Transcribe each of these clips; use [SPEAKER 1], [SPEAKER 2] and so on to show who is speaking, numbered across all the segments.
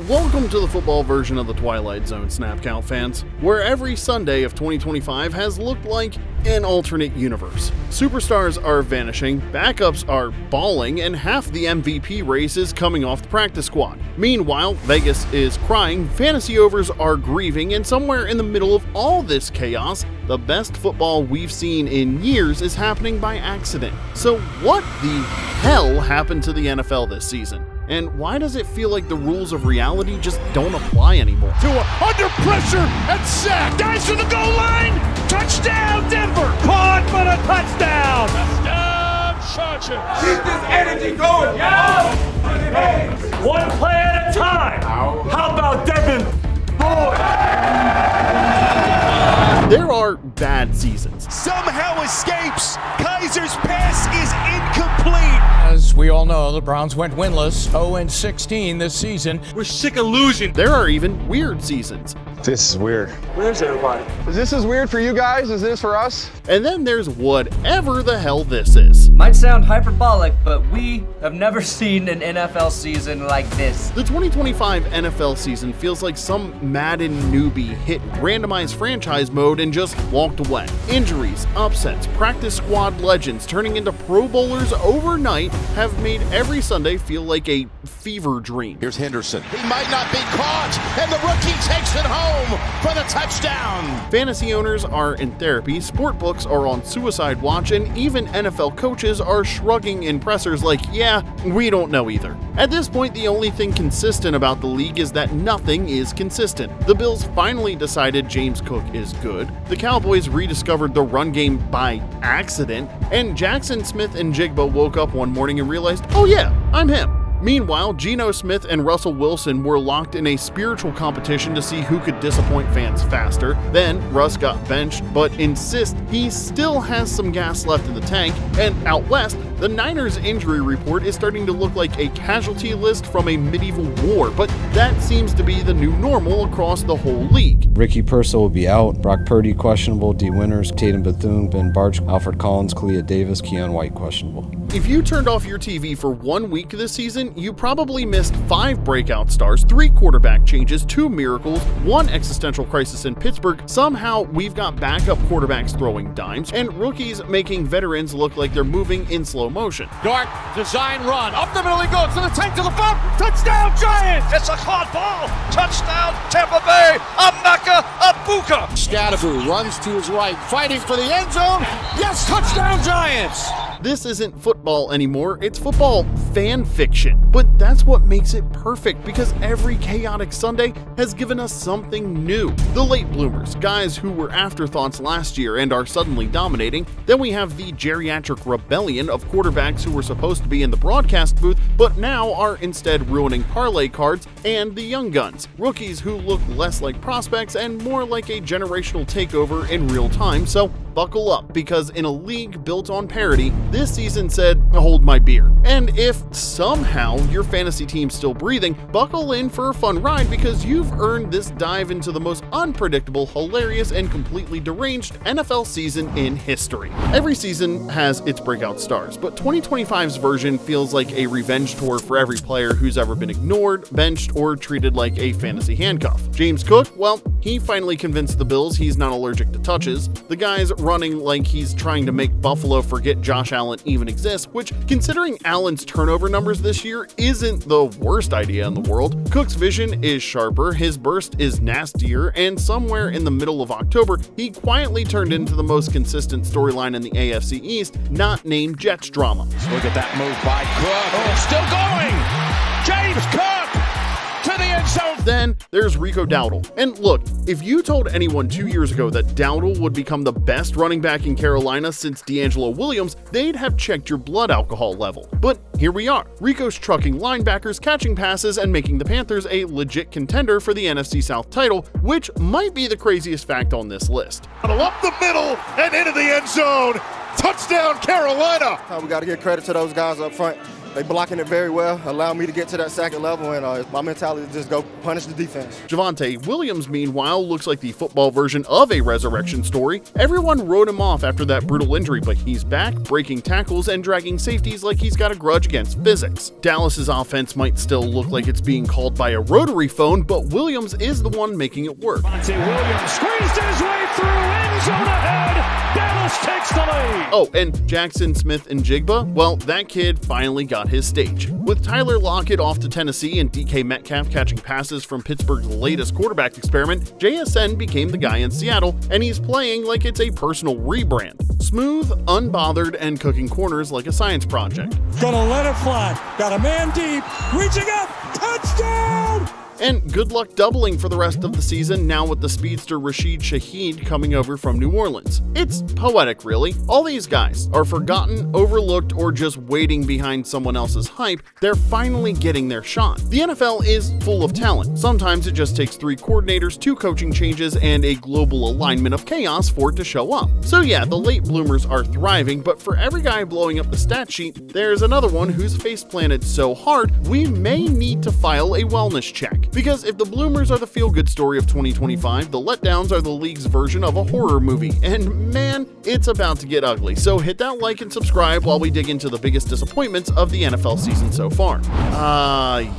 [SPEAKER 1] Welcome to the football version of the Twilight Zone Snap Count, fans, where every Sunday of 2025 has looked like an alternate universe. Superstars are vanishing, backups are balling, and half the MVP race is coming off the practice squad. Meanwhile, Vegas is crying, fantasy overs are grieving, and somewhere in the middle of all this chaos, the best football we've seen in years is happening by accident. So what the hell happened to the NFL this season? And why does it feel like the rules of reality just don't apply anymore?
[SPEAKER 2] Under pressure and sack. Dives to the goal line. Touchdown, Denver. Caught for the touchdown. Touchdown, Chargers.
[SPEAKER 3] Keep this energy going. Yeah.
[SPEAKER 2] One play at a time. How about Devin Boyd?
[SPEAKER 1] There are bad seasons.
[SPEAKER 2] Somehow escapes. Kaiser's pass is incomplete.
[SPEAKER 4] As we all know, the Browns went winless, 0-16 this season.
[SPEAKER 2] We're sick of losing.
[SPEAKER 1] There are even weird seasons.
[SPEAKER 5] This is weird.
[SPEAKER 2] Where's everybody?
[SPEAKER 5] This is weird for you guys? Is this for us?
[SPEAKER 1] And then there's whatever the hell this is.
[SPEAKER 6] Might sound hyperbolic, but we have never seen an NFL season like this.
[SPEAKER 1] The 2025 NFL season feels like some Madden newbie hit randomized franchise mode and just walked away. Injuries, upsets, practice squad legends turning into Pro Bowlers overnight have made every Sunday feel like a fever dream.
[SPEAKER 7] Here's Henderson. He might not be caught, and the rookie takes it home for the touchdown.
[SPEAKER 1] Fantasy owners are in therapy, sportbooks are on suicide watch, and even NFL coaches are shrugging in pressers like, yeah, we don't know either. At this point, the only thing consistent about the league is that nothing is consistent. The Bills finally decided James Cook is good, the Cowboys rediscovered the run game by accident, and Jackson Smith and Jigba woke up one morning and realized, oh yeah, I'm him. Meanwhile, Geno Smith and Russell Wilson were locked in a spiritual competition to see who could disappoint fans faster. Then, Russ got benched, but insists he still has some gas left in the tank. And out west, the Niners injury report is starting to look like a casualty list from a medieval war, but that seems to be the new normal across the whole league.
[SPEAKER 8] Ricky Purcell will be out, Brock Purdy questionable, D. Winters, Tatum Bethune, Ben Barch, Alfred Collins, Kalia Davis, Keon White questionable.
[SPEAKER 1] If you turned off your TV for 1 week this season, you probably missed 5 breakout stars, 3 quarterback changes, 2 miracles, 1 existential crisis in Pittsburgh. Somehow, we've got backup quarterbacks throwing dimes, and rookies making veterans look like they're moving in slow motion.
[SPEAKER 2] Dark design run. Up the middle he goes to the tank to the front. Touchdown, Giants. It's a caught ball. Touchdown, Tampa Bay. Amaka Abuka.
[SPEAKER 7] Scadaboo runs to his right, fighting for the end zone. Yes, touchdown, Giants.
[SPEAKER 1] This isn't football anymore, it's football fan fiction. But that's what makes it perfect, because every chaotic Sunday has given us something new. The late bloomers, guys who were afterthoughts last year and are suddenly dominating. Then we have the geriatric rebellion of quarterbacks who were supposed to be in the broadcast booth, but now are instead ruining parlay cards, and the young guns, rookies who look less like prospects and more like a generational takeover in real time. So buckle up, because in a league built on parity, this season said, hold my beer. And if somehow your fantasy team's still breathing, buckle in for a fun ride, because you've earned this dive into the most unpredictable, hilarious, and completely deranged NFL season in history. Every season has its breakout stars, but 2025's version feels like a revenge tour for every player who's ever been ignored, benched, or treated like a fantasy handcuff. James Cook, well, he finally convinced the Bills he's not allergic to touches. The guy's running like he's trying to make Buffalo forget Josh Allen even exists, which, considering Allen's turnover numbers this year, isn't the worst idea in the world. Cook's vision is sharper, his burst is nastier, and somewhere in the middle of October, he quietly turned into the most consistent storyline in the AFC East, not named Jets drama.
[SPEAKER 2] Look at that move by Cook. Oh, still going. James Cook to the end zone.
[SPEAKER 1] Then there's Rico Dowdle. And look, if you told anyone 2 years ago that Dowdle would become the best running back in Carolina since D'Angelo Williams, they'd have checked your blood alcohol level. But here we are. Rico's trucking linebackers, catching passes, and making the Panthers a legit contender for the NFC South title, which might be the craziest fact on this list.
[SPEAKER 2] Up the middle and into the end zone. Touchdown, Carolina.
[SPEAKER 9] We got to give credit to those guys up front.
[SPEAKER 5] They blocking it very well, allow me to get to that second level, and my mentality is just go punish the defense.
[SPEAKER 1] Javonte Williams, meanwhile, looks like the football version of a resurrection story. Everyone wrote him off after that brutal injury, but he's back, breaking tackles and dragging safeties like he's got a grudge against physics. Dallas's offense might still look like it's being called by a rotary phone, but Williams is the one making it work.
[SPEAKER 2] Williams squeezed his way through, end zone ahead. Dallas takes the lead.
[SPEAKER 1] Oh, and Jackson Smith-Njigba, well, that kid finally got his stage. With Tyler Lockett off to Tennessee and DK Metcalf catching passes from Pittsburgh's latest quarterback experiment, JSN became the guy in Seattle, and he's playing like it's a personal rebrand. Smooth, unbothered, and cooking corners like a science project.
[SPEAKER 2] Gonna let it fly. Got a man deep, reaching up, touchdown!
[SPEAKER 1] And good luck doubling for the rest of the season now with the speedster Rashid Shaheed coming over from New Orleans. It's poetic, really. All these guys are forgotten, overlooked, or just waiting behind someone else's hype. They're finally getting their shot. The NFL is full of talent. Sometimes it just takes 3 coordinators, 2 coaching changes, and a global alignment of chaos for it to show up. So yeah, the late bloomers are thriving, but for every guy blowing up the stat sheet, there's another one who's face planted so hard, we may need to file a wellness check. Because if the bloomers are the feel-good story of 2025, the letdowns are the league's version of a horror movie. And man, it's about to get ugly. So hit that like and subscribe while we dig into the biggest disappointments of the NFL season so far.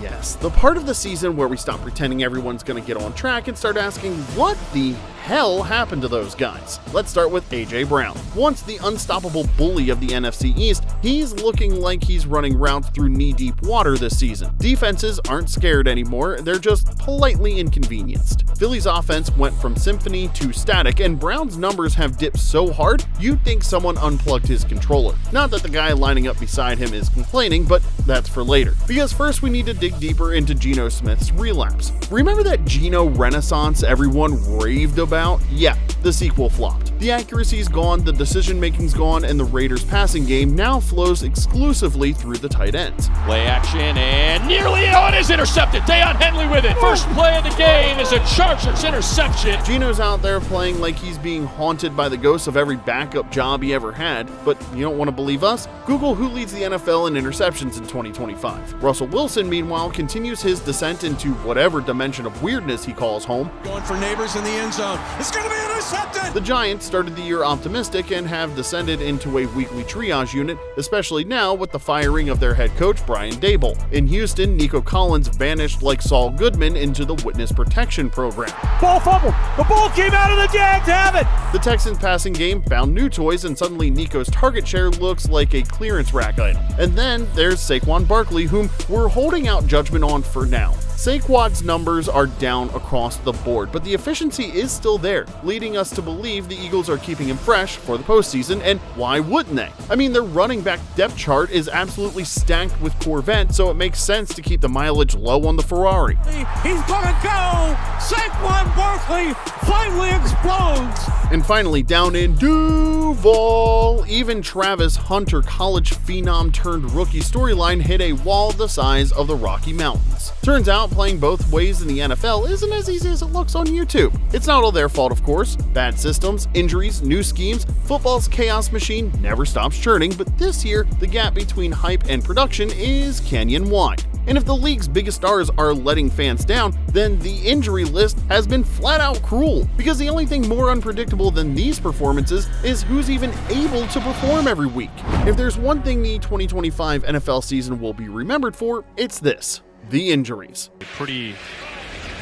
[SPEAKER 1] Yes, the part of the season where we stop pretending everyone's gonna get on track and start asking, what the hell happened to those guys? Let's start with A.J. Brown. Once the unstoppable bully of the NFC East, he's looking like he's running routes through knee-deep water this season. Defenses aren't scared anymore, they're just politely inconvenienced. Philly's offense went from symphony to static, and Brown's numbers have dipped so hard, you'd think someone unplugged his controller. Not that the guy lining up beside him is complaining, but that's for later. Because first we need to dig deeper into Geno Smith's relapse. Remember that Geno renaissance everyone raved about? Yeah, the sequel flopped. The accuracy's gone, the decision-making's gone, and the Raiders' passing game now flows exclusively through the tight ends.
[SPEAKER 3] Play action and nearly it is intercepted. Deion Henley with it. First play of the game is a Chargers interception.
[SPEAKER 1] Geno's out there playing like he's being haunted by the ghosts of every backup job he ever had, but you don't want to believe us? Google who leads the NFL in interceptions in 2025. Russell Wilson, meanwhile, continues his descent into whatever dimension of weirdness he calls home.
[SPEAKER 2] Going for neighbors in the end zone. It's gonna be intercepted!
[SPEAKER 1] The Giants started the year optimistic and have descended into a weekly triage unit, especially now with the firing of their head coach Brian Daboll. In Houston, Nico Collins vanished like Saul Goodman into the witness protection program.
[SPEAKER 2] Ball fumble! The ball came out of the Jags, have it!
[SPEAKER 1] The Texans passing game found new toys, and suddenly Nico's target share looks like a clearance rack item. And then there's Saquon Barkley, whom we're holding out judgment on for now. Saquon's numbers are down across the board, but the efficiency is still there, leading us to believe the Eagles are keeping him fresh for the postseason, and why wouldn't they? I mean, their running back depth chart is absolutely stacked with Corvette, so it makes sense to keep the mileage low on the Ferrari.
[SPEAKER 2] He's gonna go! Saquon Barkley finally explodes!
[SPEAKER 1] And finally, down in Duval, even Travis Hunter, college phenom turned rookie storyline hit a wall the size of the Rocky Mountains. Turns out playing both ways in the NFL isn't as easy as it looks on YouTube. It's not all their fault, of course. Bad systems, injuries, new schemes, football's chaos machine never stops churning, but this year, the gap between hype and production is canyon-wide. And if the league's biggest stars are letting fans down, then the injury list has been flat out cruel. Because the only thing more unpredictable than these performances is who's even able to perform every week. If there's one thing the 2025 NFL season will be remembered for, it's this: the injuries.
[SPEAKER 9] Pretty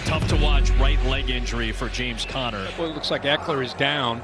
[SPEAKER 9] tough to watch right leg injury for James Conner.
[SPEAKER 10] Well, it looks like Eckler is down.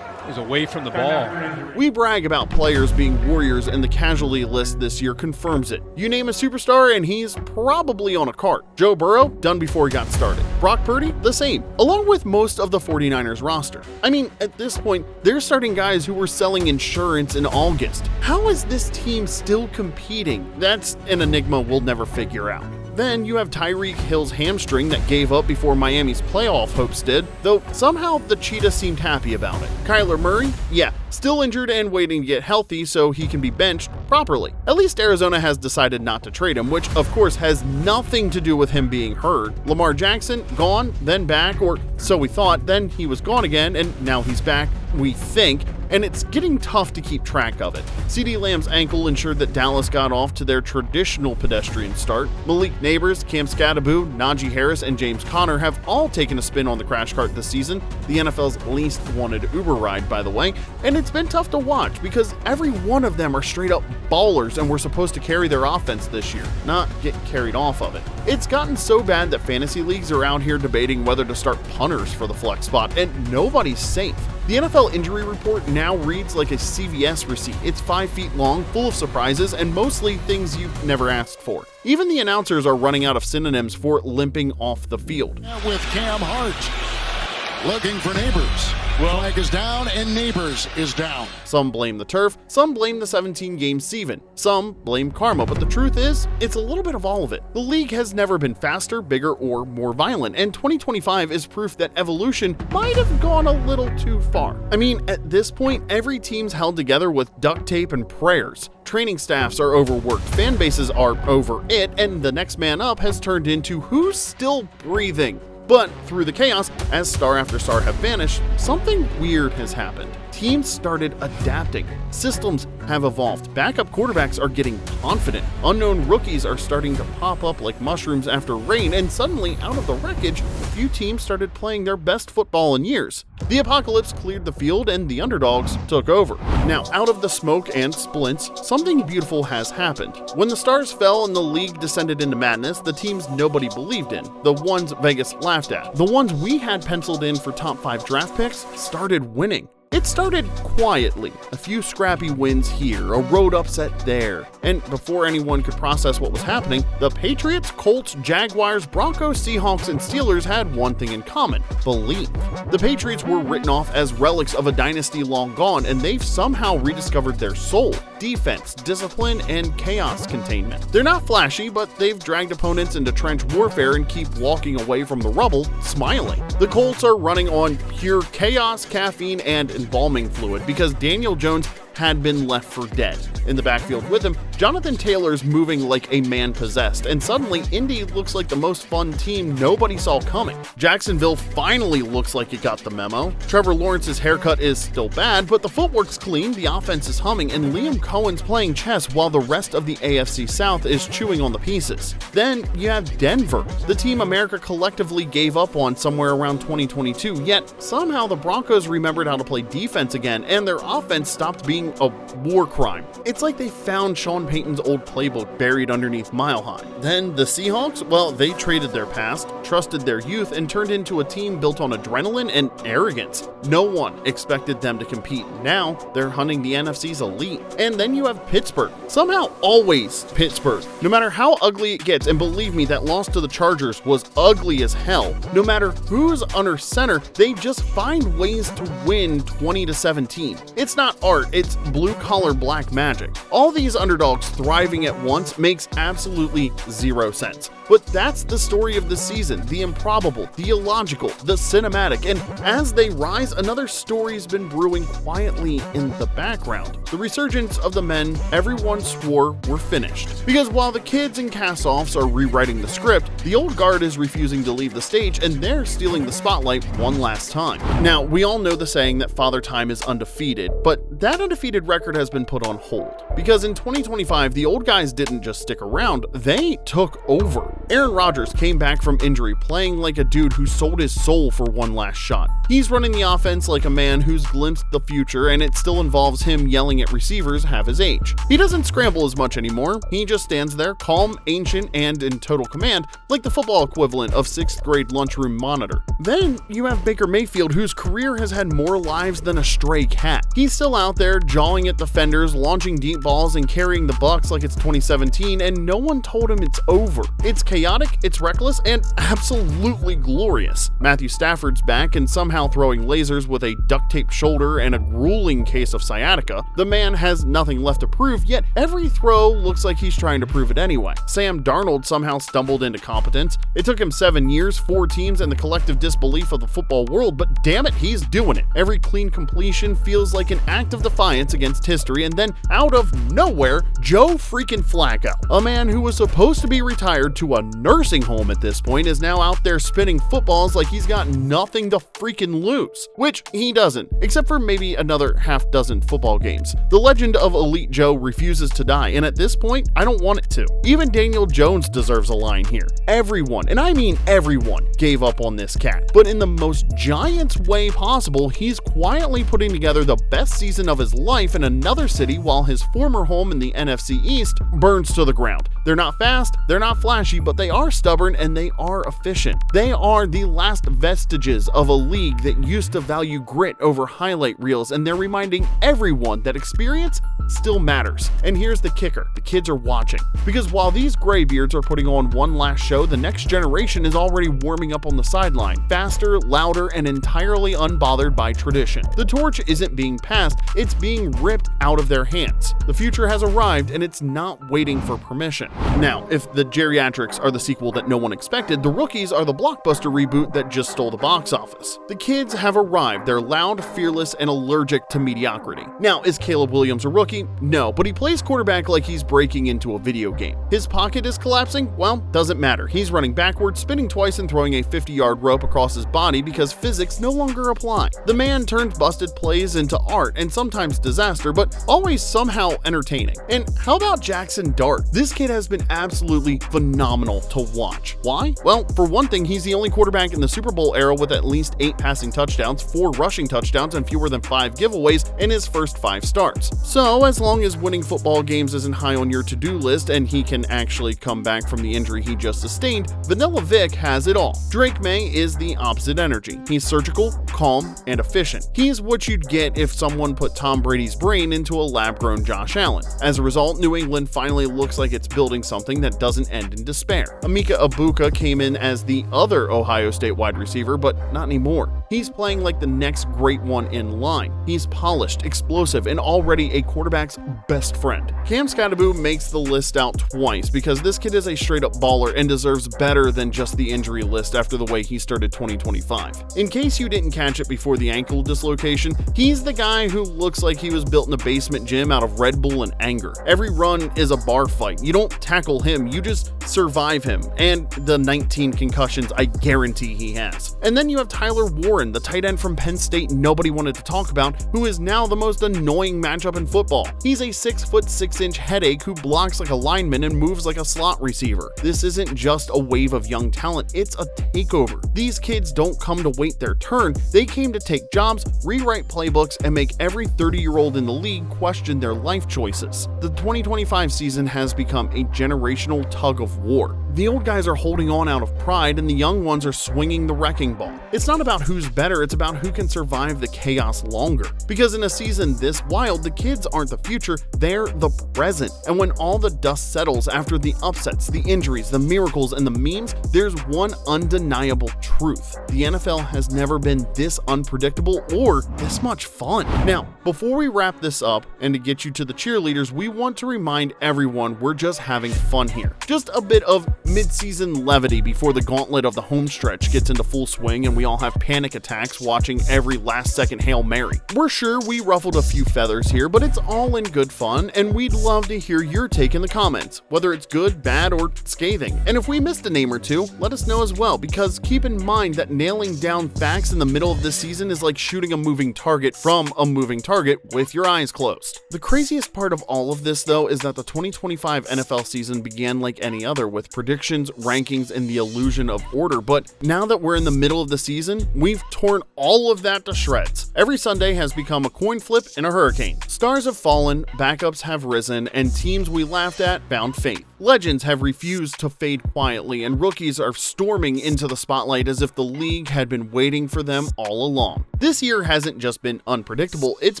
[SPEAKER 10] Is away from the ball.
[SPEAKER 1] We brag about players being warriors, and the casualty list this year confirms it. You name a superstar and he's probably on a cart. Joe Burrow, done before he got started. Brock Purdy, the same, along with most of the 49ers roster. I mean, at this point, they're starting guys who were selling insurance in August. How is this team still competing? That's an enigma we'll never figure out. Then you have Tyreek Hill's hamstring that gave up before Miami's playoff hopes did, though somehow the Cheetah seemed happy about it. Kyler Murray, yeah, still injured and waiting to get healthy so he can be benched properly. At least Arizona has decided not to trade him, which of course has nothing to do with him being hurt. Lamar Jackson, gone, then back, or so we thought, then he was gone again, and now he's back, we think. and it's getting tough to keep track of it. CeeDee Lamb's ankle ensured that Dallas got off to their traditional pedestrian start. Malik Neighbors, Cam Skattebo, Najee Harris, and James Conner have all taken a spin on the crash cart this season, the NFL's least wanted Uber ride, by the way, and it's been tough to watch because every one of them are straight up ballers and were supposed to carry their offense this year, not get carried off of it. It's gotten so bad that fantasy leagues are out here debating whether to start punters for the flex spot, and nobody's safe. The NFL injury report now reads like a CVS receipt. It's 5 feet long, full of surprises, and mostly things you've never asked for. Even the announcers are running out of synonyms for limping off the field.
[SPEAKER 7] With Cam Hart, looking for Neighbors. Flag is down and Neighbors is down.
[SPEAKER 1] Some blame the turf, some blame the 17-game season, some blame karma, but the truth is, it's a little bit of all of it. The league has never been faster, bigger, or more violent, and 2025 is proof that evolution might have gone a little too far. I mean, at this point, every team's held together with duct tape and prayers. Training staffs are overworked, fan bases are over it, and the next man up has turned into who's still breathing. But through the chaos, as star after star have vanished, something weird has happened. Teams started adapting. Systems have evolved. Backup quarterbacks are getting confident. Unknown rookies are starting to pop up like mushrooms after rain, and suddenly, out of the wreckage, a few teams started playing their best football in years. The apocalypse cleared the field and the underdogs took over. Now, out of the smoke and splints, something beautiful has happened. When the stars fell and the league descended into madness, the teams nobody believed in, the ones Vegas laughed at, the ones we had penciled in for top 5 draft picks, started winning. It started quietly, a few scrappy wins here, a road upset there, and before anyone could process what was happening, the Patriots, Colts, Jaguars, Broncos, Seahawks, and Steelers had one thing in common: belief. The Patriots were written off as relics of a dynasty long gone, and they've somehow rediscovered their soul: defense, discipline, and chaos containment. They're not flashy, but they've dragged opponents into trench warfare and keep walking away from the rubble smiling. The Colts are running on pure chaos, caffeine, and embalming fluid because Daniel Jones had been left for dead. In the backfield with him, Jonathan Taylor's moving like a man possessed, and suddenly Indy looks like the most fun team nobody saw coming. Jacksonville finally looks like it got the memo. Trevor Lawrence's haircut is still bad, but the footwork's clean, the offense is humming, and Liam Cohen's playing chess while the rest of the AFC South is chewing on the pieces. Then you have Denver, the team America collectively gave up on somewhere around 2022, yet somehow the Broncos remembered how to play defense again, and their offense stopped being a war crime. It's like they found Sean Payton's old playbook buried underneath Mile High. Then the Seahawks, well, they traded their past, trusted their youth, and turned into a team built on adrenaline and arrogance. No one expected them to compete. Now they're hunting the NFC's elite. And then you have Pittsburgh. Somehow always Pittsburgh. No matter how ugly it gets, and believe me, that loss to the Chargers was ugly as hell. No matter who's under center, they just find ways to win 20-17. It's not art, it's blue-collar black magic. All these underdogs thriving at once makes absolutely zero sense. But that's the story of the season: the improbable, the illogical, the cinematic, and as they rise, another story's been brewing quietly in the background. The resurgence of the men everyone swore were finished. Because while the kids and cast-offs are rewriting the script, the old guard is refusing to leave the stage, and they're stealing the spotlight one last time. Now, we all know the saying that Father Time is undefeated, but that undefeated record has been put on hold. Because in 2025, the old guys didn't just stick around, they took over. Aaron Rodgers came back from injury playing like a dude who sold his soul for one last shot. He's running the offense like a man who's glimpsed the future, and it still involves him yelling at receivers half his age. He doesn't scramble as much anymore. He just stands there calm, ancient, and in total command, like the football equivalent of 6th grade lunchroom monitor. Then you have Baker Mayfield, whose career has had more lives than a stray cat. He's still out there jawing at defenders, launching deep balls, and carrying the Bucs like it's 2017, and no one told him it's over. It's chaotic, it's reckless, and absolutely glorious. Matthew Stafford's back and somehow throwing lasers with a duct-taped shoulder and a grueling case of sciatica. The man has nothing left to prove, yet every throw looks like he's trying to prove it anyway. Sam Darnold somehow stumbled into competence. It took him 7 years, 4 teams, and the collective disbelief of the football world, but damn it, he's doing it. Every clean completion feels like an act of defiance against history, and then out of nowhere, Joe freaking Flacco, a man who was supposed to be retired to a nursing home at this point, is now out there spinning footballs like he's got nothing to freaking lose, which he doesn't, except for maybe another half dozen football games. The legend of Elite Joe refuses to die, and at this point, I don't want it to. Even Daniel Jones deserves a line here. Everyone, and I mean everyone, gave up on this cat, but in the most Giants way possible, he's quietly putting together the best season of his life in another city while his former home in the NFC East burns to the ground. They're not fast, they're not flashy, but they are stubborn and they are efficient. They are the last vestiges of a league that used to value grit over highlight reels, and they're reminding everyone that experience still matters. And here's the kicker: the kids are watching. Because while these graybeards are putting on one last show, the next generation is already warming up on the sideline, faster, louder, and entirely unbothered by tradition. The torch isn't being passed, it's being ripped out of their hands. The future has arrived and it's not waiting for permission. Now, if the Geriatrics are the sequel that no one expected, the Rookies are the blockbuster reboot that just stole the box office. The kids have arrived. They're loud, fearless, and allergic to mediocrity. Now, is Caleb Williams a rookie? No, but he plays quarterback like he's breaking into a video game. His pocket is collapsing? Well, doesn't matter. He's running backwards, spinning twice, and throwing a 50-yard rope across his body because physics no longer apply. The man turns busted plays into art and sometimes disaster, but always somehow entertaining. And how about Jackson Dart? This kid has been absolutely phenomenal to watch. Why? Well, for one thing, he's the only quarterback in the Super Bowl era with at least 8 passing touchdowns, 4 rushing touchdowns, and fewer than 5 giveaways in his first 5 starts. So, as long as winning football games isn't high on your to-do list and he can actually come back from the injury he just sustained, Vanilla Vic has it all. Drake May is the opposite energy. He's surgical, calm, and efficient. He's what you'd get if someone put Tom Brady's brain into a lab-grown Josh Allen. As a result, New England finally looks like it's building something that doesn't end in despair. Emeka Egbuka came in as the other Ohio State wide receiver, but not anymore. He's playing like the next great one in line. He's polished, explosive, and already a quarterback's best friend. Cam Skattebo makes the list out twice because this kid is a straight-up baller and deserves better than just the injury list after the way he started 2025. In case you didn't catch it before the ankle dislocation, he's the guy who looks like he was built in a basement gym out of Red Bull and anger. Every run is a bar fight. You don't tackle him, you just survive him and the 19 concussions I guarantee he has. And then you have Tyler Warren, the tight end from Penn State nobody wanted to talk about, who is now the most annoying matchup in football. He's a 6'6" headache who blocks like a lineman and moves like a slot receiver. This isn't just a wave of young talent, it's a takeover. These kids don't come to wait their turn, they came to take jobs, rewrite playbooks, and make every 30-year-old in the league question their life choices. The 2025 season has become a generational tug of war. The old guys are holding on out of pride and the young ones are swinging the wrecking ball. It's not about who's better, it's about who can survive the chaos longer. Because in a season this wild, the kids aren't the future, they're the present. And when all the dust settles after the upsets, the injuries, the miracles, and the memes, there's one undeniable truth. The NFL has never been this unpredictable or this much fun. Now, before we wrap this up and to get you to the cheerleaders, we want to remind everyone we're just having fun here. Just a bit of mid-season levity before the gauntlet of the home stretch gets into full swing and we all have panic attacks watching every last-second Hail Mary. We're sure we ruffled a few feathers here, but it's all in good fun, and we'd love to hear your take in the comments, whether it's good, bad, or scathing. And if we missed a name or two, let us know as well, because keep in mind that nailing down facts in the middle of this season is like shooting a moving target from a moving target with your eyes closed. The craziest part of all of this, though, is that the 2025 NFL season began like any other, with predictions, rankings, and the illusion of order, but now that we're in the middle of the season, we've torn all of that to shreds. Every Sunday has become a coin flip and a hurricane. Stars have fallen, backups have risen, and teams we laughed at found faith. Legends have refused to fade quietly, and rookies are storming into the spotlight as if the league had been waiting for them all along. This year hasn't just been unpredictable, it's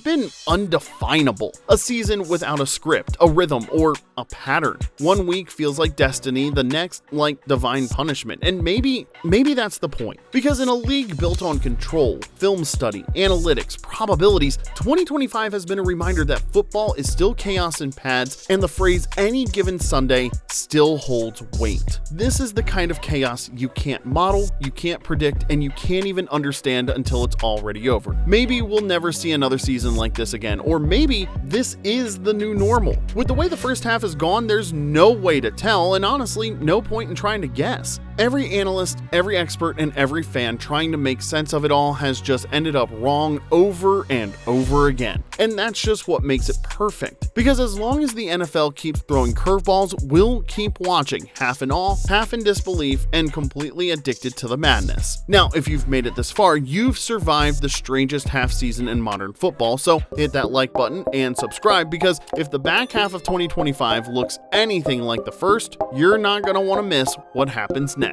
[SPEAKER 1] been undefinable. A season without a script, a rhythm, or a pattern. One week feels like destiny, the next like divine punishment, and maybe that's the point. Because in a league built on control, film study, analytics, probabilities, 2025 has been a reminder that football is still chaos in pads, and the phrase "any given Sunday" still holds weight. This is the kind of chaos you can't model, you can't predict, and you can't even understand until it's all already over. Maybe we'll never see another season like this again, or maybe this is the new normal. With the way the first half has gone, there's no way to tell, and honestly, no point in trying to guess. Every analyst, every expert, and every fan trying to make sense of it all has just ended up wrong over and over again. And that's just what makes it perfect. Because as long as the NFL keeps throwing curveballs, we'll keep watching, half in awe, half in disbelief, and completely addicted to the madness. Now, if you've made it this far, you've survived the strangest half season in modern football, so hit that like button and subscribe, because if the back half of 2025 looks anything like the first, you're not going to want to miss what happens next.